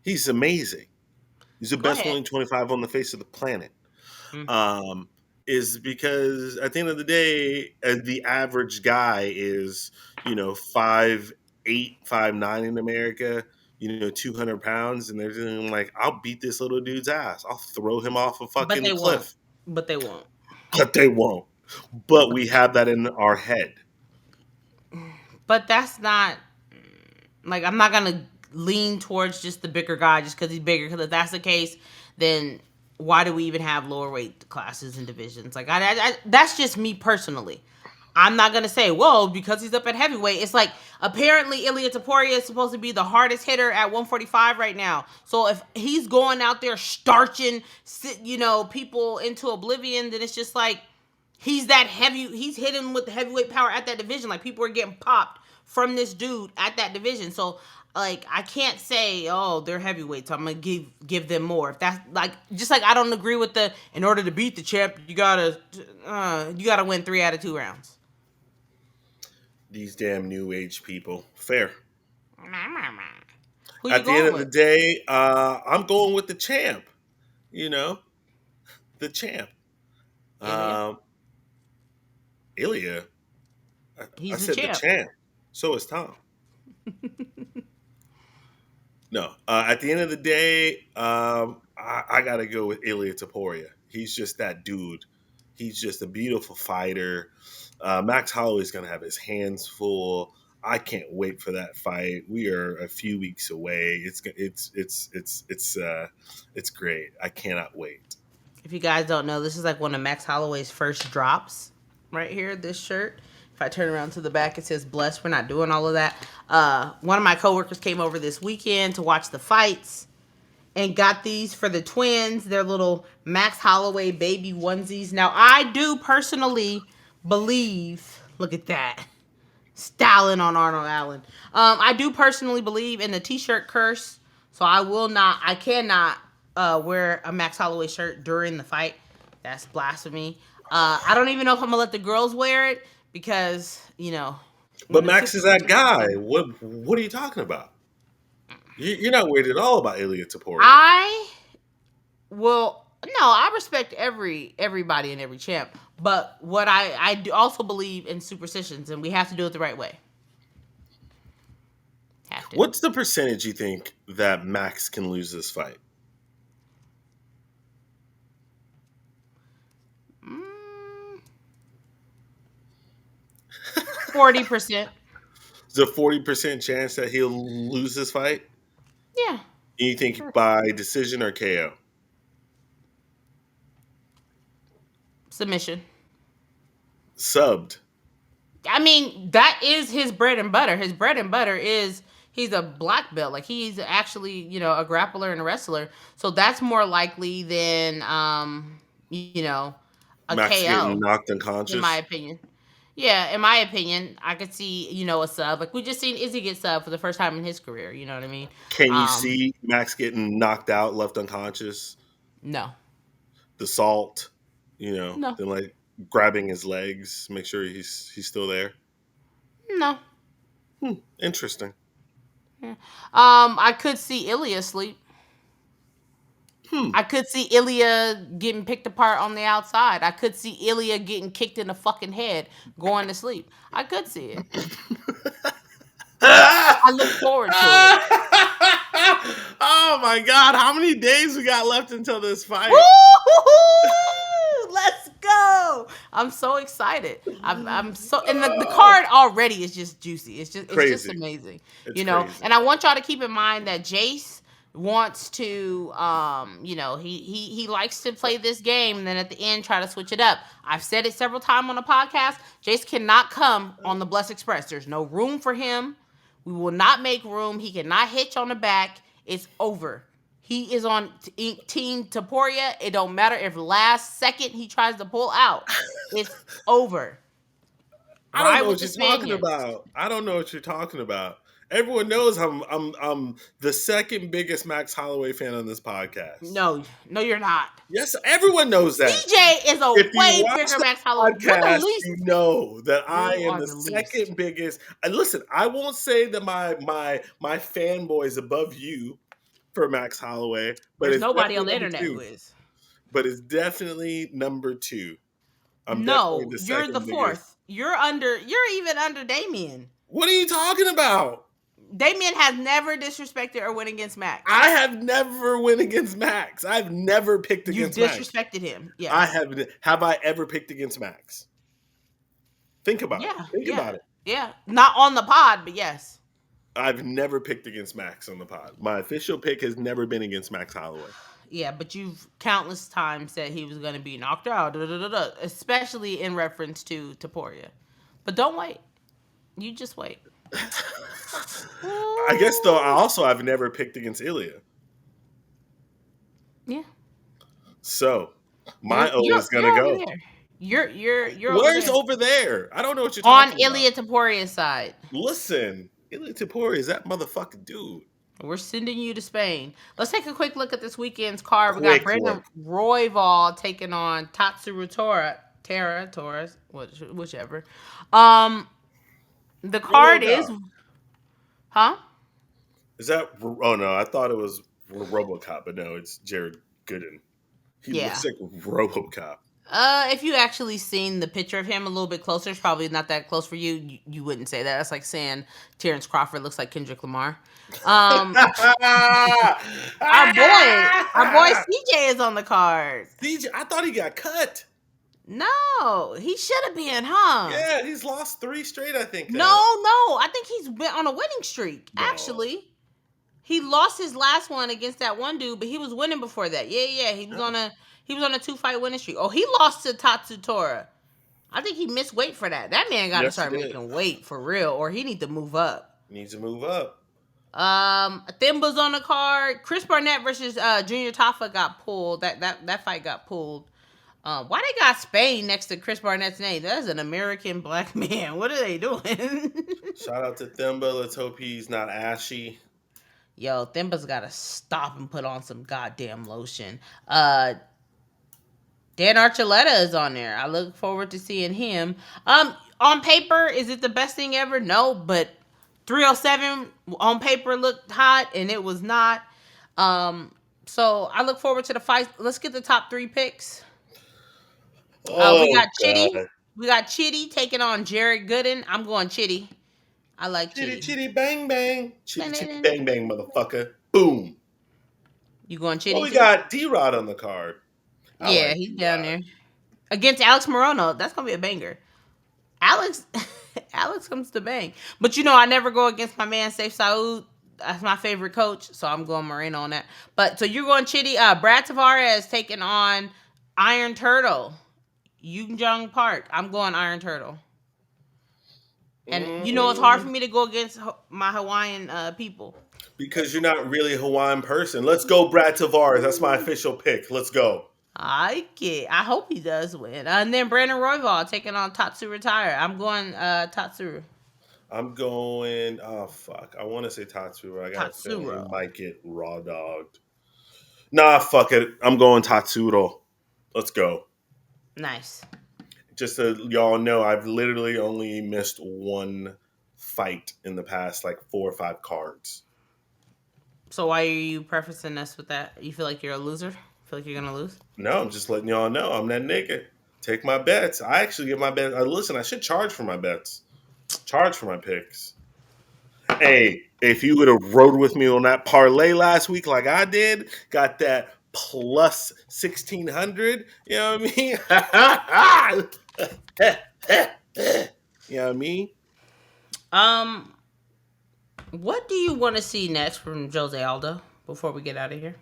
He's amazing. He's the Go best ahead. 125 on the face of the planet. Mm. Is because at the end of the day, the average guy is, 5'8", 5'9" in America, 200 pounds, and they're just like, I'll beat this little dude's ass. I'll throw him off a But fucking they won't. cliff. But they won't. But they won't. But we have that in our head. But that's not like I'm not gonna lean towards just the bigger guy just because he's bigger. Because if that's the case, then why do we even have lower weight classes and divisions? Like that's just me personally. I'm not gonna say, whoa, because he's up at heavyweight. It's like apparently Ilia Topuria is supposed to be the hardest hitter at 145 right now. So if he's going out there starching, people into oblivion, then it's just like he's that heavy. He's hitting with the heavyweight power at that division. Like people are getting popped from this dude at that division. So like I can't say, oh, they're heavyweights, so I'm gonna give them more. If that's like just like I don't agree with the in order to beat the champ, you gotta win 3 out of 2 rounds. These damn new age people. Fair. Who you At the end going of the with? day, I'm going with the champ. You know, the champ. Ilia? Um, Ilia. I He's the said the champ. champ. So is Tom. No. At the end of the day, I got to go with Ilia Topuria. He's just that dude. He's just a beautiful fighter. Max Holloway's going to have his hands full. I can't wait for that fight. We are a few weeks away. It's great. I cannot wait. If you guys don't know, this is like one of Max Holloway's first drops right here, this shirt. If I turn around to the back, it says blessed. We're not doing all of that. One of my coworkers came over this weekend to watch the fights and got these for the twins. They're little Max Holloway baby onesies. Now, I do personally believe, look at that, styling on Arnold Allen. I do personally believe in the t-shirt curse, so I cannot wear a Max Holloway shirt during the fight. That's blasphemy. I don't even know if I'm gonna let the girls wear it because But Max is that guy. What are you talking about? You're not worried at all about Ilia Topuria. I respect everybody and every champ, but what I do also believe in superstitions, and we have to do it the right way. Have to. What's the percentage you think that Max can lose this fight? 40%. There's a 40% chance that he'll lose this fight? Yeah. You think by decision or KO? Submission. Subbed. I mean, that is his bread and butter. His bread and butter is he's a black belt. Like he's actually, a grappler and a wrestler. So that's more likely than a Max KO, getting knocked unconscious? in my opinion. Yeah, in my opinion, I could see, a sub. Like we just seen Izzy get sub for the first time in his career, you know what I mean? Can you see Max getting knocked out, left unconscious? No. The salt, No. then like grabbing his legs, make sure he's still there. No. Interesting. Yeah. I could see Ilia sleep. I could see Ilia getting picked apart on the outside. I could see Ilia getting kicked in the fucking head, going to sleep. I could see it. I look forward to it. Oh my God! How many days we got left until this fight? Woo-hoo-hoo! Let's go! I'm so excited. I'm so, and the card already is just juicy. It's just amazing. It's crazy. And I want y'all to keep in mind that Jace wants to, he likes to play this game and then at the end try to switch it up. I've said it several times on the podcast. Jace cannot come on the Bless Express. There's no room for him. We will not make room. He cannot hitch on the back. It's over. He is on Team Topuria. It don't matter if last second he tries to pull out. It's over. I don't know what you're talking about. I don't know what you're talking about. Everyone knows I'm the second biggest Max Holloway fan on this podcast. No, you're not. Yes, everyone knows that. CJ is a way bigger Max Holloway. Podcast, you know that I am the second biggest. And listen, I won't say that my fanboy is above you for Max Holloway, but there's nobody on the internet who is. But it's definitely number 2. No, you're the fourth. You're even under Damien. What are you talking about? Damien has never disrespected or went against Max. I have never went against Max. I've never picked against Max. You disrespected him. Yeah. I haven't. Have I ever picked against Max? Think about it. Think about it. Yeah. Not on the pod, but yes. I've never picked against Max on the pod. My official pick has never been against Max Holloway. Yeah, but you've countless times said he was going to be knocked out, especially in reference to Topuria. But don't wait. You just wait. I guess, though, I've never picked against Ilia. Yeah. So, my O is going to go. You're Where's over there? I don't know what you're talking about. On Ilia Topuria's side. Listen, Ilia Topuria is that motherfucking dude. We're sending you to Spain. Let's take a quick look at this weekend's card. We got Brandon Royval taking on Tatsuro Taira, whichever. The card is... Huh? Is that... Oh, no. I thought it was RoboCop, but no, it's Jared Gooden. He looks like RoboCop. If you actually seen the picture of him a little bit closer, it's probably not that close for you. You wouldn't say that. That's like saying Terrence Crawford looks like Kendrick Lamar. Our boy CJ is on the card. CJ, I thought he got cut. No, he should have been, huh? Yeah, he's lost 3 straight, I think. No, I think he's been on a winning streak. No. Actually, he lost his last one against that one dude, but he was winning before that. Yeah, he was on a 2-fight winning streak. Oh, he lost to Tatsuro. I think he missed weight for that. That man got to start making weight for real, or he need to move up. Needs to move up. Thimba's on the card. Chris Barnett versus Junior Tafa got pulled. That fight got pulled. Why they got Spain next to Chris Barnett's name? That's an American black man. What are they doing? Shout out to Thimba. Let's hope he's not ashy. Yo, Thimba's got to stop and put on some goddamn lotion. Dan Archuleta is on there. I look forward to seeing him. On paper, is it the best thing ever? No, but 307 on paper looked hot, and it was not. So I look forward to the fight. Let's get the top 3 picks. We got Chitty. We got Chitty taking on Jared Gooden. I'm going Chitty. I like Chitty. Chitty, bang, bang. Chitty, bang, bang, motherfucker. Boom. You going Chitty? Well, we got D-Rod on the card. Yeah, he's down there. Against Alex Morono. That's going to be a banger. Alex comes to bang. But I never go against my man, Saif Saud. That's my favorite coach, so I'm going Moreno on that. But, so you're going Chitty. Brad Tavares taking on Iron Turtle. Yoon Park. I'm going Iron Turtle. And it's hard for me to go against my Hawaiian people. Because you're not really a Hawaiian person. Let's go Brad Tavares. That's my official pick. Let's go. I hope he does win. And then Brandon Royval taking on Tatsuro Taira. I'm going Tatsuro. I'm going... Oh, fuck. I want to say Tatsuro. I got to say he might get raw dogged. Nah, fuck it. I'm going Tatsuro. Let's go. Nice. Just so y'all know, I've literally only missed 1 fight in the past 4 or 5 cards. So why are you prefacing us with that? You feel like you're a loser? Feel like you're gonna lose? No, I'm just letting y'all know I'm that nigga. Take my bets. I actually get my bets. Listen, I should charge for my bets. Charge for my picks. Hey, if you would have rode with me on that parlay last week like I did, got that plus 1,600, you know what I mean? You know what I mean? What do you want to see next from Jose Aldo? before we get out of here?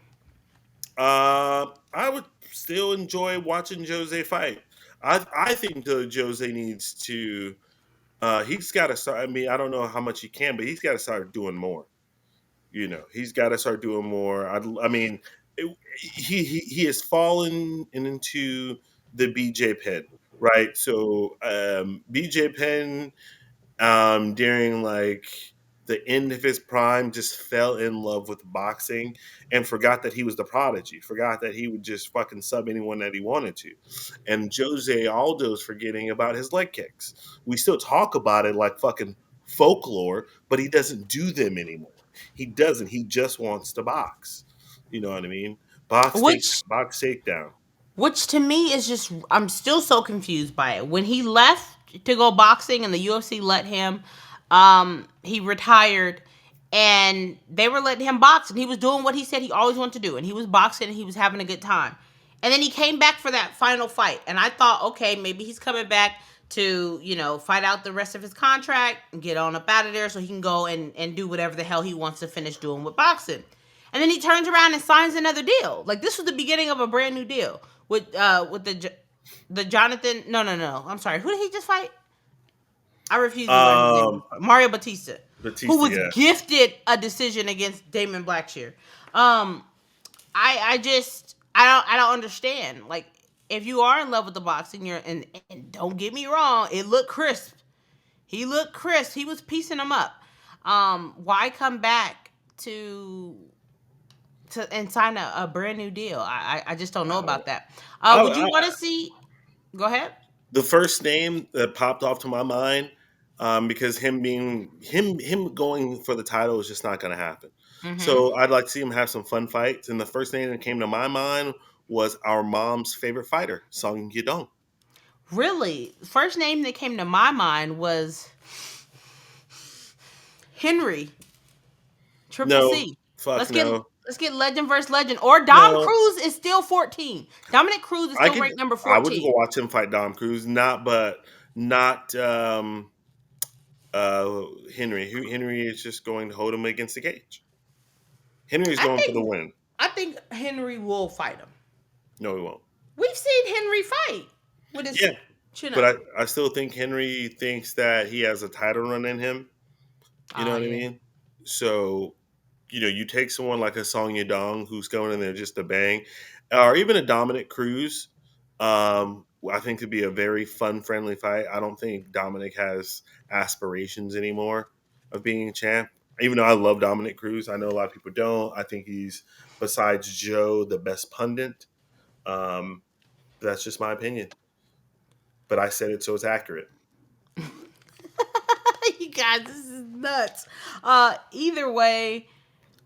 I would still enjoy watching Jose fight. I think Jose needs to. He's got to start. I mean, I don't know how much he can, but he's got to start doing more. He's got to start doing more. I mean, he has fallen into the BJ Penn, right? So BJ Penn during like the end of his prime just fell in love with boxing and forgot that he was the prodigy, forgot that he would just fucking sub anyone that he wanted to. And Jose Aldo's forgetting about his leg kicks. We still talk about it like fucking folklore, but he doesn't do them anymore. He doesn't. He just wants to box. You know what I mean? Which Box takedown. Which to me is just, I'm still so confused by it. When he left to go boxing and the UFC let him, he retired and they were letting him box and he was doing what he said he always wanted to do. And he was boxing and he was having a good time. And then he came back for that final fight. And I thought, okay, maybe he's coming back to, fight out the rest of his contract and get on up out of there so he can go and do whatever the hell he wants to finish doing with boxing. And then he turns around and signs another deal. Like, this was the beginning of a brand new deal with the Jonathan. No. I'm sorry. Who did he just fight? I refuse to learn his name. Mario Bautista, who was gifted a decision against Damon Blackshear. I don't understand. Like, if you are in love with the boxing, and don't get me wrong, it looked crisp. He looked crisp. He was piecing them up. Why come back to and sign a brand new deal? I just don't know about that. Would you want to see? Go ahead. The first name that popped off to my mind, because him going for the title is just not going to happen. Mm-hmm. So I'd like to see him have some fun fights. And the first name that came to my mind was our mom's favorite fighter, Song Yadong. Really, first name that came to my mind was Henry. Triple C. Fuck Let's get legend versus legend. Or Dom Cruz is still 14. Dominic Cruz is still ranked number 14. I would go watch him fight Dom Cruz, not Henry. Henry is just going to hold him against the cage. Henry's going for the win. I think Henry will fight him. No, he won't. We've seen Henry fight with his chin up. But I still think Henry thinks that he has a title run in him. You know what I mean? So, you take someone like a Song Yadong who's going in there just to bang, or even a Dominic Cruz. I think it'd be a very fun, friendly fight. I don't think Dominic has aspirations anymore of being a champ. Even though I love Dominic Cruz, I know a lot of people don't. I think he's, besides Joe, the best pundit. That's just my opinion. But I said it so it's accurate. You guys, this is nuts. Either way,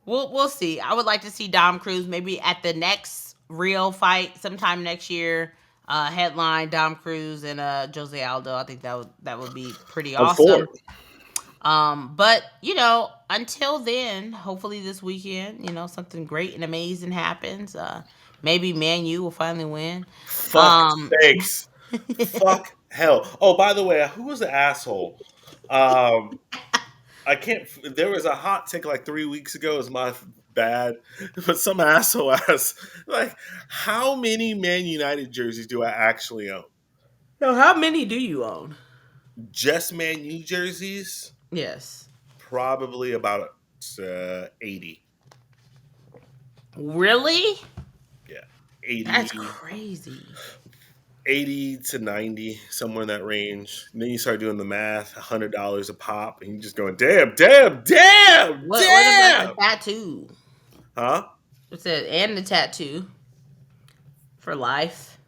we'll see. I would like to see Dom Cruz maybe at the next real fight sometime next year. Headline Dom Cruz and Jose Aldo. I think that would be pretty awesome. But until then, hopefully this weekend, something great and amazing happens. Maybe Man U will finally win. Fuck sakes. Fuck hell. Oh, by the way, who was the asshole? I can't. There was a hot take like 3 weeks ago. It was my bad, but some asshole asked, like, how many Man United jerseys do I actually own? No, how many do you own? Just Man U jerseys? Yes. Probably about 80. Really? Yeah, 80. That's crazy. 80 to 90, somewhere in that range. And then you start doing the math, $100 a pop, and you're just going, damn. What about the tattoo? Huh? What's that? And the tattoo for life.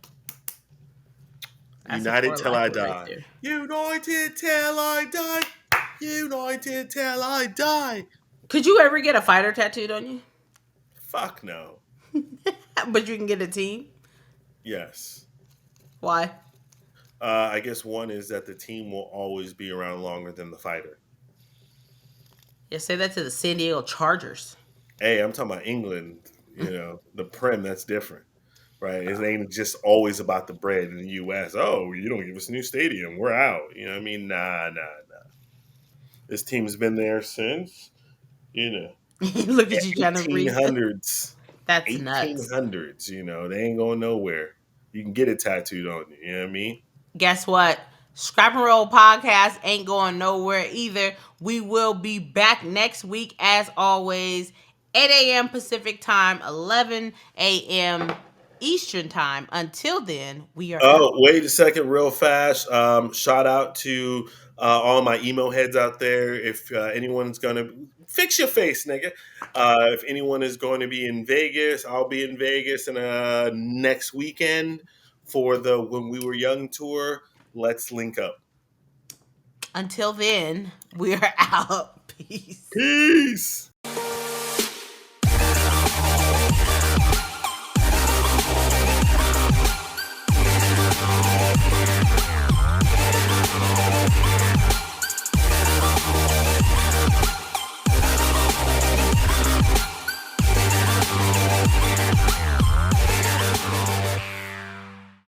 That's United till I die. Right, United till I die. United till I die. Could you ever get a fighter tattooed on you? Fuck no. But you can get a team? Yes. Why? I guess one is that the team will always be around longer than the fighter. Yeah, say that to the San Diego Chargers. Hey, I'm talking about England. The Prem, that's different, right? It ain't just always about the bread in the U.S. Oh, you don't give us a new stadium, we're out. You know what I mean? Nah. This team's been there since, Look at you trying to read. 1800s. That's nuts. 1800s, they ain't going nowhere. You can get it tattooed on you, you know what I mean? Guess what? Scrap and Roll podcast ain't going nowhere either. We will be back next week as always, 8 a.m. Pacific time, 11 a.m. Eastern time. Until then, we are out. Wait a second, real fast. Shout out to all my emo heads out there. If anyone's gonna fix your face, nigga. If anyone is going to be in Vegas, I'll be in Vegas next weekend for the When We Were Young tour. Let's link up. Until then, we are out. Peace. Peace.